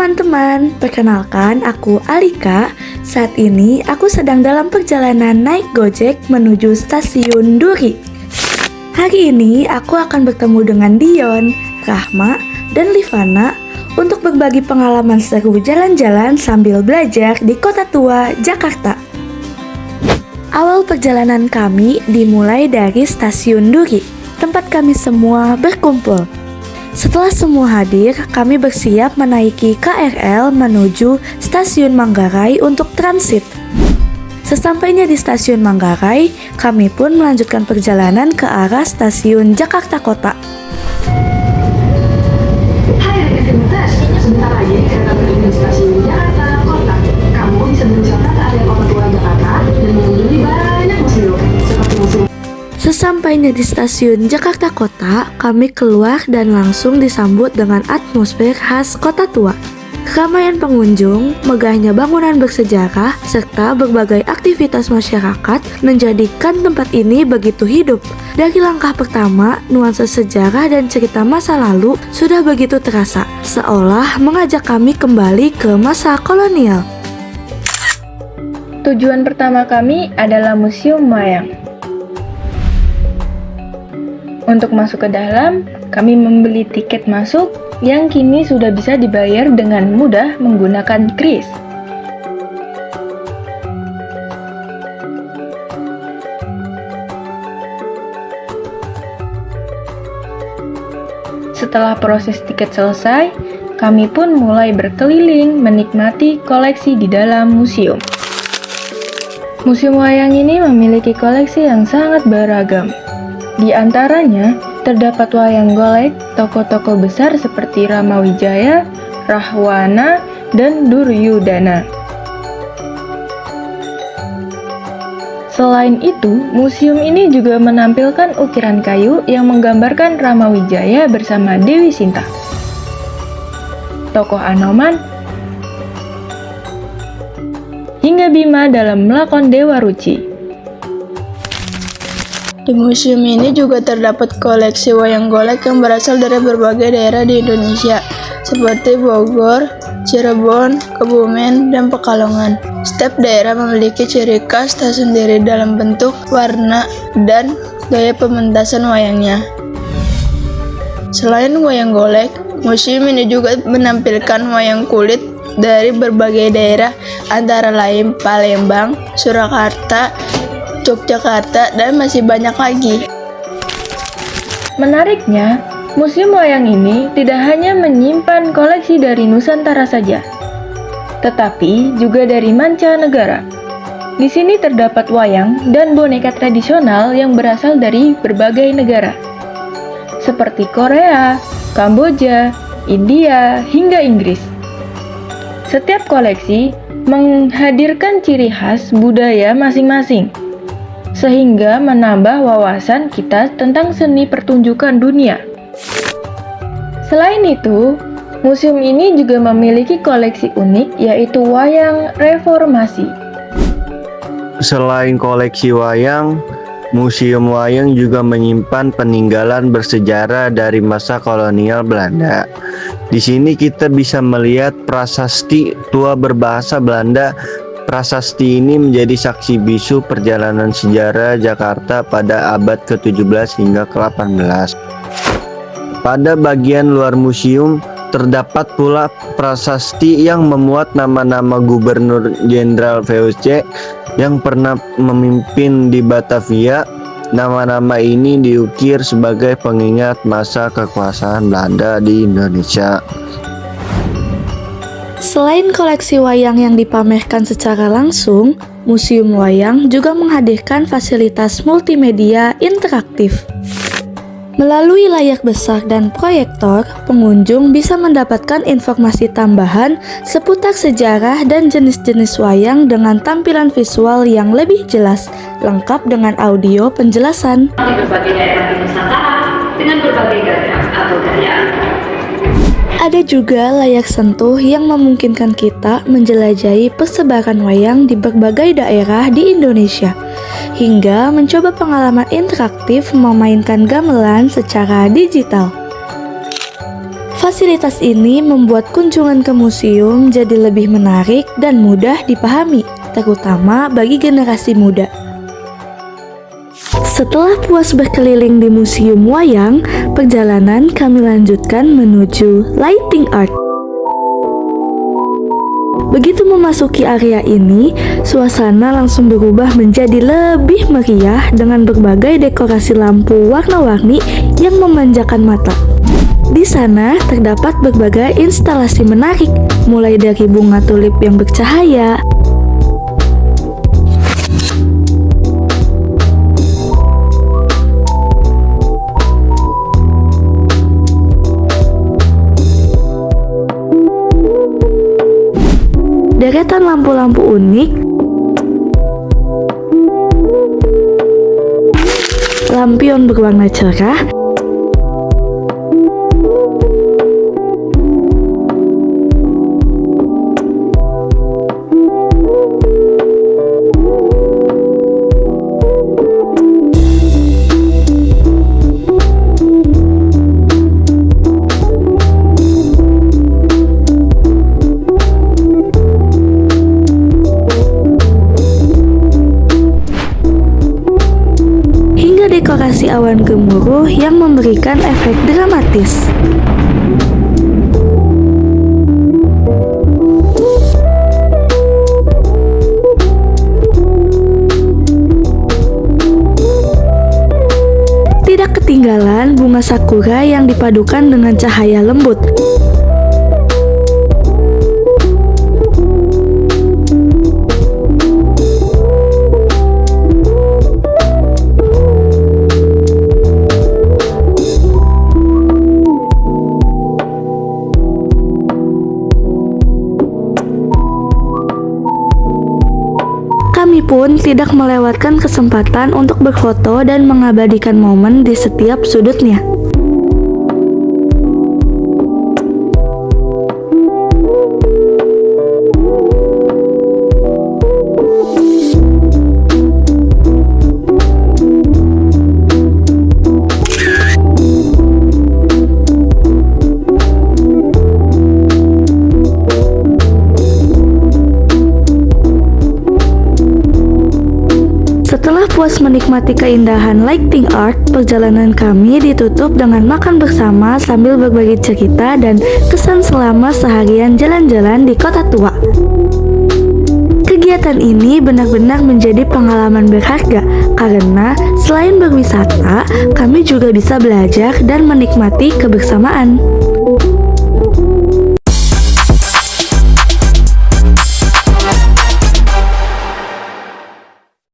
teman-teman, perkenalkan aku Alika. Saat ini aku sedang dalam perjalanan naik Gojek menuju stasiun Duri. Hari ini aku akan bertemu dengan Dion, Rahma, dan Livana untuk berbagi pengalaman seru jalan-jalan sambil belajar di Kota Tua, Jakarta. Awal perjalanan kami dimulai dari stasiun Duri, tempat kami semua berkumpul. Setelah semua hadir, kami bersiap menaiki KRL menuju stasiun Manggarai untuk transit. Sesampainya di stasiun Manggarai, kami pun melanjutkan perjalanan ke arah stasiun Jakarta Kota. Hai rekan sebentar lagi kereta menuju stasiun Jakarta Kota. Kamu bisa berwisata ke area Kota Tua Jakarta dan mengunjungi banyak museum seperti museum. Sesampainya di stasiun Jakarta Kota, kami keluar dan langsung disambut dengan atmosfer khas Kota Tua. Keramaian pengunjung, megahnya bangunan bersejarah, serta berbagai aktivitas masyarakat menjadikan tempat ini begitu hidup. Dari langkah pertama, nuansa sejarah dan cerita masa lalu sudah begitu terasa, seolah mengajak kami kembali ke masa kolonial. Tujuan pertama kami adalah Museum Wayang. Untuk masuk ke dalam, kami membeli tiket masuk yang kini sudah bisa dibayar dengan mudah menggunakan kris. Setelah proses tiket selesai, kami pun mulai berkeliling menikmati koleksi di dalam museum. Museum Wayang ini memiliki koleksi yang sangat beragam. Di antaranya, terdapat wayang golek tokoh-tokoh besar seperti Rama Wijaya, Rahwana, dan Duryudana. Selain itu, museum ini juga menampilkan ukiran kayu yang menggambarkan Rama Wijaya bersama Dewi Sinta, tokoh Anoman, hingga Bima dalam melakon Dewa Ruci. Di museum ini juga terdapat koleksi wayang golek yang berasal dari berbagai daerah di Indonesia, seperti Bogor, Cirebon, Kebumen, dan Pekalongan. Setiap daerah memiliki ciri khas tersendiri dalam bentuk, warna, dan gaya pementasan wayangnya. Selain wayang golek, museum ini juga menampilkan wayang kulit dari berbagai daerah antara lain Palembang, Surakarta, Yogyakarta, dan masih banyak lagi. Menariknya, Museum Wayang ini tidak hanya menyimpan koleksi dari Nusantara saja, tetapi juga dari mancanegara. Di sini terdapat wayang dan boneka tradisional yang berasal dari berbagai negara, seperti Korea, Kamboja, India, hingga Inggris. Setiap koleksi menghadirkan ciri khas budaya masing-masing, sehingga menambah wawasan kita tentang seni pertunjukan dunia. Selain itu, museum ini juga memiliki koleksi unik, yaitu wayang reformasi. Selain koleksi wayang, Museum Wayang juga menyimpan peninggalan bersejarah dari masa kolonial Belanda. Di sini kita bisa melihat prasasti tua berbahasa Belanda. Prasasti ini menjadi saksi bisu perjalanan sejarah Jakarta pada abad ke-17 hingga ke-18. Pada bagian luar museum, terdapat pula prasasti yang memuat nama-nama Gubernur Jenderal VOC yang pernah memimpin di Batavia. Nama-nama ini diukir sebagai pengingat masa kekuasaan Belanda di Indonesia. Selain koleksi wayang yang dipamerkan secara langsung, Museum Wayang juga menghadirkan fasilitas multimedia interaktif. Melalui layar besar dan proyektor, pengunjung bisa mendapatkan informasi tambahan seputar sejarah dan jenis-jenis wayang dengan tampilan visual yang lebih jelas, lengkap dengan audio penjelasan. Di berbagai daerah di Nusantara dengan berbagai gaya atau gaya. Ada juga layar sentuh yang memungkinkan kita menjelajahi persebaran wayang di berbagai daerah di Indonesia, hingga mencoba pengalaman interaktif memainkan gamelan secara digital. Fasilitas ini membuat kunjungan ke museum jadi lebih menarik dan mudah dipahami, terutama bagi generasi muda. Setelah puas berkeliling di Museum Wayang, perjalanan kami lanjutkan menuju Lighting Art. Begitu memasuki area ini, suasana langsung berubah menjadi lebih meriah dengan berbagai dekorasi lampu warna-warni yang memanjakan mata. Di sana terdapat berbagai instalasi menarik, mulai dari bunga tulip yang bercahaya, deretan lampu-lampu unik, lampion berwarna cerah, dekorasi awan gemuruh yang memberikan efek dramatis. Tidak ketinggalan bunga sakura yang dipadukan dengan cahaya lembut. Kami pun tidak melewatkan kesempatan untuk berfoto dan mengabadikan momen di setiap sudutnya. Setelah puas menikmati keindahan Lighting Art, perjalanan kami ditutup dengan makan bersama sambil berbagi cerita dan kesan selama seharian jalan-jalan di kota tua. Kegiatan ini benar-benar menjadi pengalaman berharga karena selain berwisata, kami juga bisa belajar dan menikmati kebersamaan.